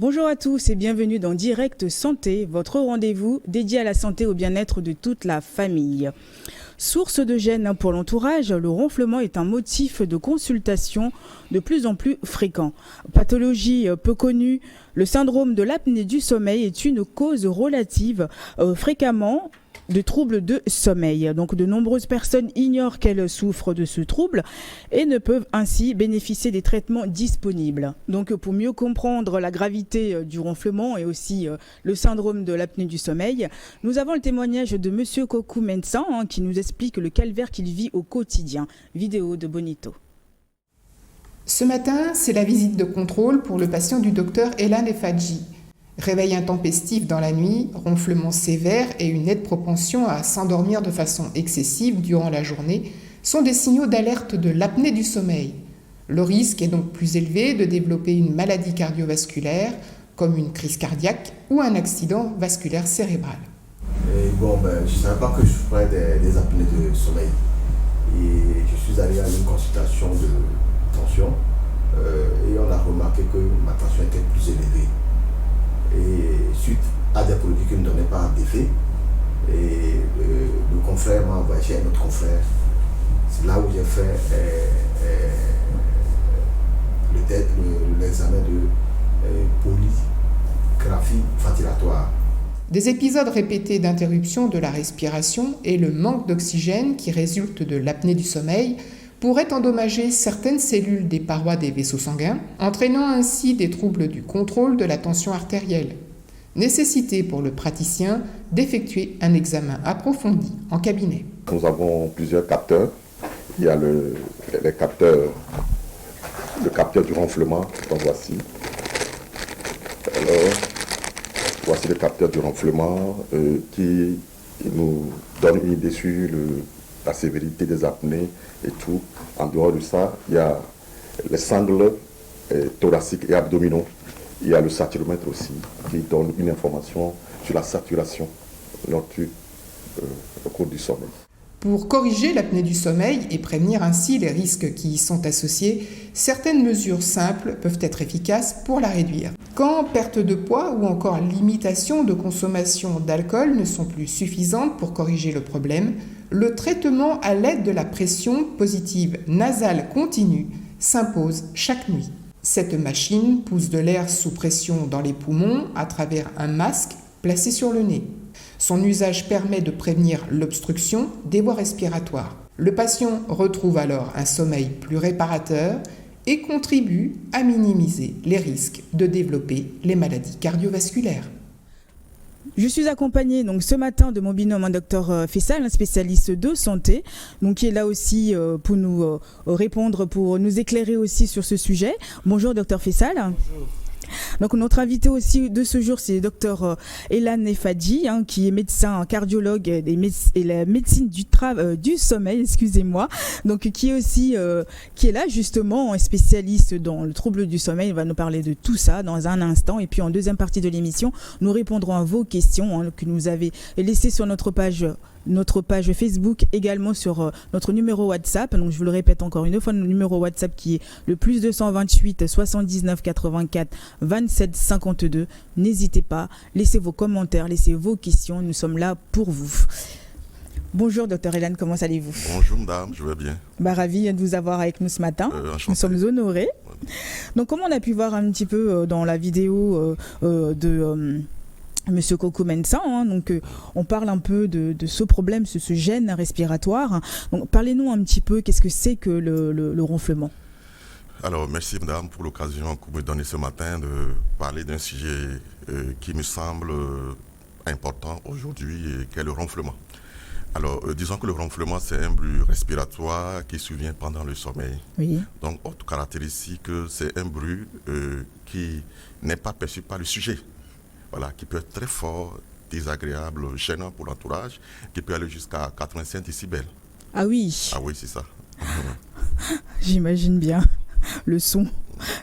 Bonjour à tous et bienvenue dans Direct Santé, votre rendez-vous dédié à la santé et au bien-être de toute la famille. Source de gêne pour l'entourage, le ronflement est un motif de consultation de plus en plus fréquent. Pathologie peu connue, le syndrome de l'apnée du sommeil est une cause relative fréquemment de troubles de sommeil. Donc de nombreuses personnes ignorent qu'elles souffrent de ce trouble et ne peuvent ainsi bénéficier des traitements disponibles. Donc pour mieux comprendre la gravité du ronflement et aussi le syndrome de l'apnée du sommeil, nous avons le témoignage de Monsieur Kokou Mensan qui nous explique le calvaire qu'il vit au quotidien. Vidéo de Bonito. Ce matin, c'est la visite de contrôle pour le patient du docteur Elan Efadji. Réveil intempestif dans la nuit, ronflement sévère et une nette propension à s'endormir de façon excessive durant la journée sont des signaux d'alerte de l'apnée du sommeil. Le risque est donc plus élevé de développer une maladie cardiovasculaire comme une crise cardiaque ou un accident vasculaire cérébral. Je ne savais pas que je ferais des apnées de sommeil. Et je suis allé à une consultation de tension et on a remarqué que ma tension était plus élevée. Et suite à des produits qui ne donnaient pas d'effet, et le confrère m'a envoyé chez un autre confrère. C'est là où j'ai fait l'examen de polygraphie ventilatoire. Des épisodes répétés d'interruption de la respiration et le manque d'oxygène qui résulte de l'apnée du sommeil pourraient endommager certaines cellules des parois des vaisseaux sanguins, entraînant ainsi des troubles du contrôle de la tension artérielle. Nécessité pour le praticien d'effectuer un examen approfondi en cabinet. Nous avons plusieurs capteurs. Il y a le capteur du ronflement, donc voici. Alors, voici le capteur du ronflement qui nous donne une idée sur la sévérité des apnées et tout. En dehors de ça, il y a les sangles thoraciques et abdominaux. Il y a le saturomètre aussi, qui donne une information sur la saturation au cours du sommeil. Pour corriger l'apnée du sommeil et prévenir ainsi les risques qui y sont associés, certaines mesures simples peuvent être efficaces pour la réduire. Quand perte de poids ou encore limitation de consommation d'alcool ne sont plus suffisantes pour corriger le problème, le traitement à l'aide de la pression positive nasale continue s'impose chaque nuit. Cette machine pousse de l'air sous pression dans les poumons à travers un masque placé sur le nez. Son usage permet de prévenir l'obstruction des voies respiratoires. Le patient retrouve alors un sommeil plus réparateur et contribue à minimiser les risques de développer les maladies cardiovasculaires. Je suis accompagnée donc ce matin de mon binôme, un docteur Fessal, un spécialiste de santé, donc qui est là aussi pour nous répondre, pour nous éclairer aussi sur ce sujet. Bonjour docteur Fessal. Bonjour. Donc notre invité aussi de ce jour, c'est le docteur Elan Efadji, qui est médecin cardiologue et la médecine du sommeil, excusez-moi. Donc qui est aussi qui est là justement, un spécialiste dans le trouble du sommeil. Il va nous parler de tout ça dans un instant. Et puis en deuxième partie de l'émission, nous répondrons à vos questions que nous avez laissées sur notre page Facebook, également sur notre numéro WhatsApp. Donc je vous le répète encore une fois, notre numéro WhatsApp qui est le plus 228 79 84 27 52. N'hésitez pas, laissez vos commentaires, laissez vos questions, nous sommes là pour vous. Bonjour docteur Elan, comment allez-vous? Bonjour madame, je vais bien. Ravi de vous avoir avec nous ce matin. Nous sommes honorés. Donc comme on a pu voir un petit peu dans la vidéo de Monsieur Kokou Mensan, donc on parle un peu de ce problème, ce gêne respiratoire. Donc parlez-nous un petit peu, qu'est-ce que c'est que le ronflement? Alors merci madame pour l'occasion que vous me donnez ce matin de parler d'un sujet qui me semble important aujourd'hui, qui est le ronflement. Alors disons que le ronflement c'est un bruit respiratoire qui survient pendant le sommeil. Oui. Donc autre caractéristique, c'est un bruit qui n'est pas perçu par le sujet. Voilà, qui peut être très fort, désagréable, gênant pour l'entourage, qui peut aller jusqu'à 85 décibels. Ah oui. Ah oui, c'est ça. J'imagine bien le son,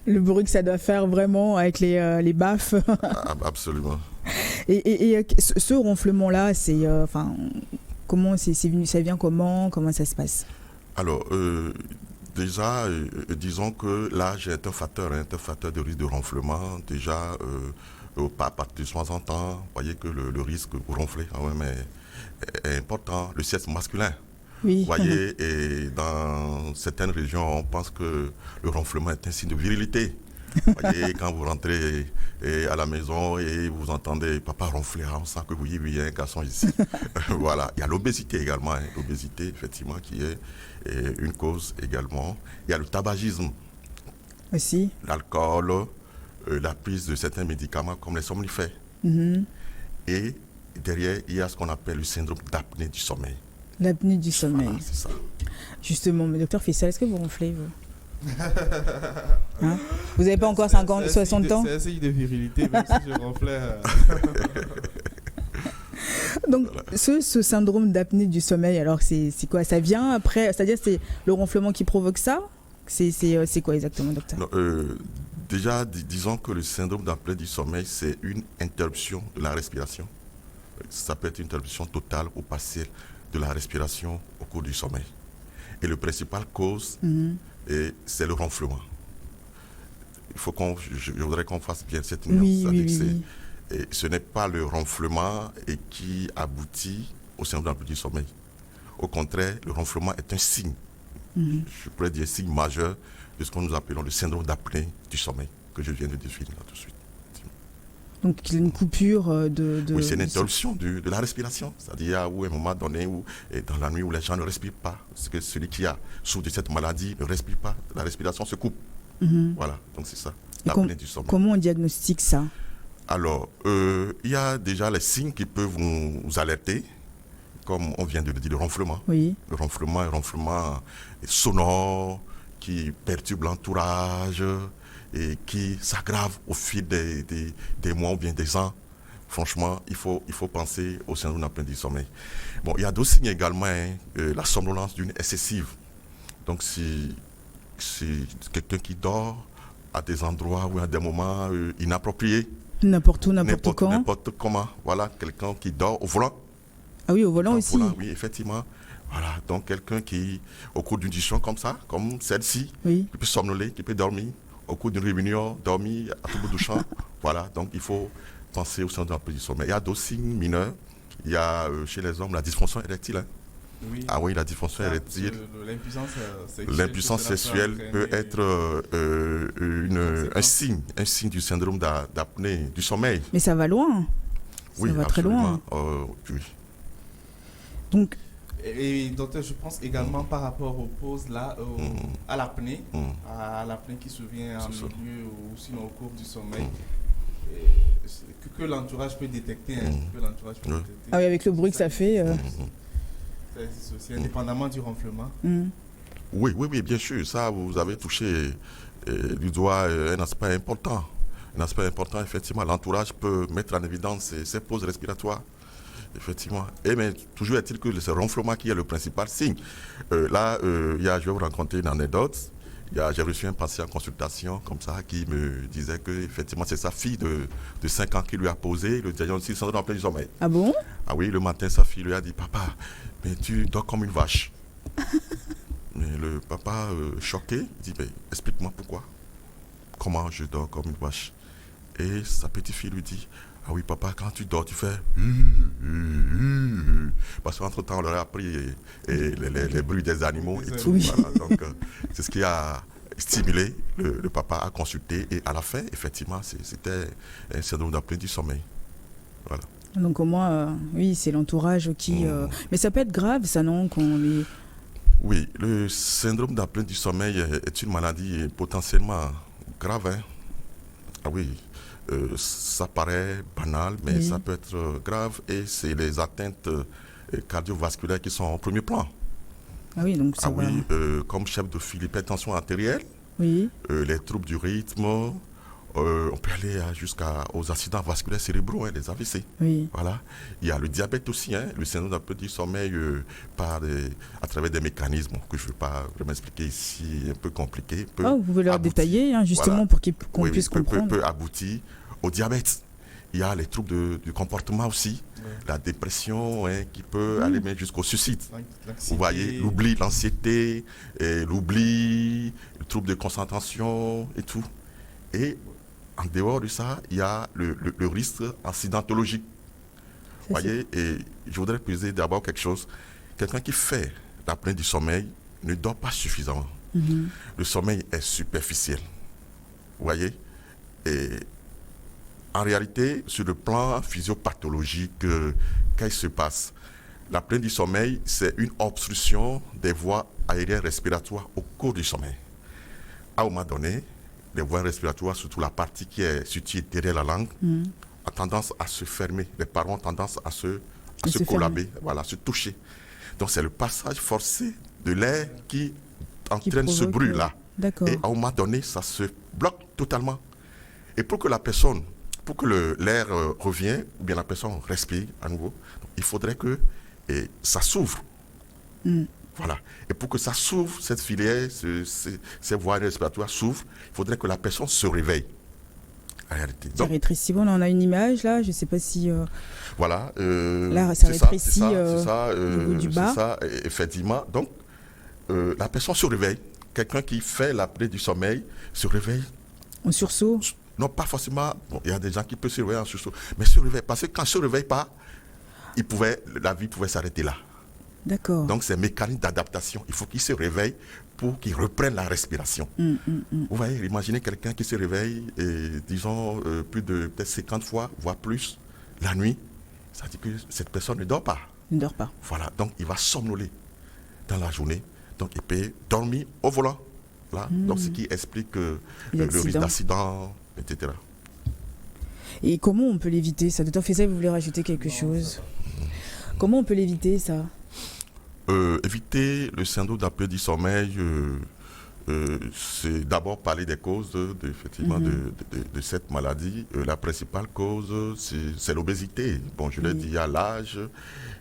le bruit que ça doit faire vraiment avec les baffes. Absolument. Et ce ronflement-là, c'est, comment c'est venu, ça vient comment ça se passe? Alors, déjà, disons que l'âge est un facteur de risque de ronflement. Déjà, à partir de 60 ans, vous voyez que le risque pour ronfler quand même est important. Le sexe masculin. Oui. Vous voyez, et dans certaines régions, on pense que le ronflement est un signe de virilité. Vous voyez, quand vous rentrez à la maison et vous entendez papa ronfler, on sent que oui, il y a un garçon ici. Voilà. Il y a l'obésité également. L'obésité, effectivement, qui est une cause également. Il y a le tabagisme. Aussi. L'alcool, la prise de certains médicaments comme les somnifères. Et derrière, il y a ce qu'on appelle le syndrome d'apnée du sommeil. L'apnée du sommeil. Voilà, c'est ça. Justement, mais docteur Fissal, est-ce que vous ronflez, vous hein? Vous n'avez pas encore 50, 60 ans? C'est un signe de virilité, même si je ronflais. Donc, ce syndrome d'apnée du sommeil, alors c'est quoi? Ça vient après? C'est-à-dire c'est le ronflement qui provoque ça? C'est quoi exactement, docteur? Non, déjà, disons que le syndrome d'apnée du sommeil, c'est une interruption de la respiration. Ça peut être une interruption totale ou partielle de la respiration au cours du sommeil. Et le principal cause, c'est le ronflement. Je voudrais qu'on fasse bien cette nuance. Oui. Et ce n'est pas le ronflement qui aboutit au syndrome d'apnée du sommeil. Au contraire, le ronflement est un signe, je pourrais dire un signe majeur de ce que nous appelons le syndrome d'apnée du sommeil, que je viens de définir là tout de suite. Donc il y a une coupure de... Oui, c'est une interruption de la respiration. C'est-à-dire à un moment donné où, dans la nuit où les gens ne respirent pas, parce que celui qui a souffre de cette maladie ne respire pas, la respiration se coupe. Voilà, donc c'est ça, l'apnée du sommeil. Comment on diagnostique ça? Alors, il y a déjà les signes qui peuvent nous alerter, comme on vient de le dire, le ronflement. Oui. Le ronflement, un ronflement sonore qui perturbe l'entourage et qui s'aggrave au fil des mois ou bien des ans. Franchement, il faut penser au syndrome d'apnée du sommeil. Bon, il y a d'autres signes également, la somnolence d'une excessive. Donc, si quelqu'un qui dort à des endroits ou à des moments inappropriés. N'importe où, n'importe quand. N'importe comment. Voilà, quelqu'un qui dort au volant. Ah oui, au volant aussi. Volant, oui, effectivement. Voilà, donc quelqu'un qui, au cours d'une discussion comme ça, comme celle-ci, qui peut somnoler, qui peut dormir, au cours d'une réunion, dormir à tout bout de champ. Voilà, donc il faut penser au syndrome d'apnée du sommeil. Il y a d'autres signes mineurs. Il y a chez les hommes la dysfonction érectile. Oui. Ah oui, la dysfonction érectile. L'impuissance sexuelle peut être un signe du syndrome d'apnée du sommeil. Mais ça va loin. Oui, ça va absolument. Très loin. Oui. Donc, et docteur, je pense également par rapport aux pauses là, à l'apnée, qui survient en milieu ou sinon au cours du sommeil, que l'entourage peut détecter. Ah oui, avec le bruit que ça fait. C'est indépendamment du ronflement. Oui, bien sûr. Ça, vous avez touché du doigt un aspect important. Un aspect important, effectivement. L'entourage peut mettre en évidence ces pauses respiratoires. Effectivement. Mais toujours est-il que c'est le ronflement qui est le principal signe. Je vais vous raconter une anecdote. J'ai reçu un patient en consultation comme ça qui me disait que effectivement c'est sa fille de 5 ans qui lui a posé le diagnostic de syndrome d'apnée du sommeil. Ah bon? Ah oui, le matin sa fille lui a dit papa, mais tu dors comme une vache. Mais le papa choqué dit mais explique-moi pourquoi. Comment je dors comme une vache? Et sa petite fille lui dit ah oui papa, quand tu dors tu fais parce qu'entre-temps on leur a appris les bruits des animaux et tout. Voilà, donc c'est ce qui a stimulé le papa à consulter et à la fin effectivement c'était un syndrome d'apnée du sommeil. Voilà. Donc au moins oui c'est l'entourage qui mais ça peut être grave ça non Oui, le syndrome d'apnée du sommeil est une maladie potentiellement grave. Ah oui. Ça paraît banal, mais ça peut être grave et c'est les atteintes cardiovasculaires qui sont en premier plan. Ah oui, donc ça va. Comme chef de file, l'hypertension artérielle, les troubles du rythme, on peut aller jusqu'aux accidents vasculaires cérébraux, les AVC. Oui. Voilà. Il y a le diabète aussi, le syndrome d'apnée du sommeil à travers des mécanismes que je ne vais pas vraiment expliquer ici, un peu compliqués. Vous pouvez leur détailler justement pour qu'on puisse comprendre. Peut aboutir au diabète. Il y a les troubles du comportement aussi. la dépression qui peut aller même jusqu'au suicide. L'anxiété. Vous voyez, l'oubli, l'anxiété, l'oubli, le trouble de concentration et tout. Et en dehors de ça, il y a le risque accidentologique. Vous voyez, et je voudrais préciser d'abord quelque chose. Quelqu'un qui fait l'apnée du sommeil ne dort pas suffisamment. Le sommeil est superficiel. Vous voyez, et en réalité, sur le plan physiopathologique, qu'est-ce qui se passe? L'apnée du sommeil, c'est une obstruction des voies aériennes respiratoires au cours du sommeil. À un moment donné, les voies respiratoires, surtout la partie qui est située derrière la langue, a tendance à se fermer. Les parois ont tendance à se collaber, voilà, se toucher. Donc c'est le passage forcé de l'air qui entraîne ce bruit-là. D'accord. Et à un moment donné, ça se bloque totalement. Et pour que la personne, pour que l'air revienne, ou bien la personne respire à nouveau, il faudrait que ça s'ouvre. Voilà. Et pour que ça s'ouvre, cette filière, ces voies respiratoires s'ouvrent, il faudrait que la personne se réveille. En réalité. Ça rétrécit. Bon, on a une image là, je ne sais pas si... Voilà. Là, ça rétrécit au niveau du bas. C'est ça, effectivement. Donc, la personne se réveille. Quelqu'un qui fait l'apnée du sommeil se réveille. En sursaut? Non, pas forcément. Bon, il y a des gens qui peuvent se réveiller en sursaut. Mais se réveille. Parce que quand il ne se réveille pas, la vie pouvait s'arrêter là. D'accord. Donc, c'est un mécanisme d'adaptation. Il faut qu'il se réveille pour qu'il reprenne la respiration. Vous voyez, imaginez quelqu'un qui se réveille, disons, plus de peut-être 50 fois, voire plus, la nuit. Ça veut dire que cette personne ne dort pas. Ne dort pas. Voilà. Donc, il va somnoler dans la journée. Donc, il peut dormir au volant. Là. Donc, ce qui explique le risque d'accident, etc. Et comment on peut l'éviter, ça? Docteur Fessal, vous voulez rajouter quelque chose? Comment on peut l'éviter, ça? Éviter le syndrome d'apnée du sommeil, c'est d'abord parler des causes effectivement, de cette maladie. La principale cause, c'est l'obésité. Bon, je l'ai dit, il y a l'âge.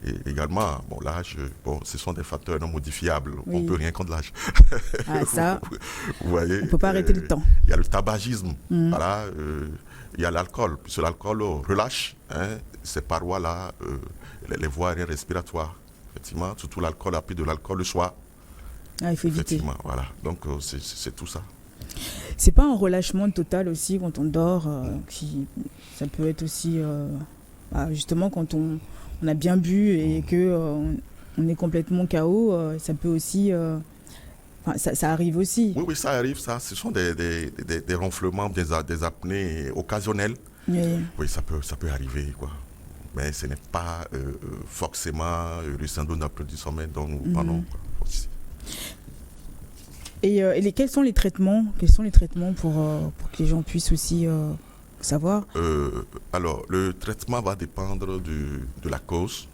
Et également, bon, l'âge, bon, ce sont des facteurs non modifiables. On ne peut rien contre l'âge. Ah, ça, vous voyez, on ne peut pas arrêter le temps. Il y a le tabagisme, voilà, il y a l'alcool. Puisque l'alcool relâche ces parois-là, les voies aériennes respiratoires. Effectivement, surtout l'alcool, après de l'alcool le soir. Ah, il faut éviter. Voilà. Donc, c'est tout ça. C'est pas un relâchement total aussi quand on dort, ça peut être aussi, justement, quand on a bien bu et qu'on on est complètement KO, ça peut aussi... ça arrive aussi. Oui, ça arrive. Ce sont des ronflements, des apnées occasionnelles. Oui, ça peut arriver, quoi. Mais ce n'est pas forcément le syndrome d'apnée du sommeil dont nous parlons. Et quels sont les traitements? Quels sont les traitements pour que les gens puissent aussi savoir? Alors, le traitement va dépendre de la cause.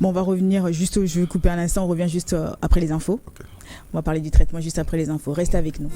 Bon, on va revenir juste, je vais couper un instant, on revient juste après les infos. Okay. On va parler du traitement juste après les infos. Restez avec nous.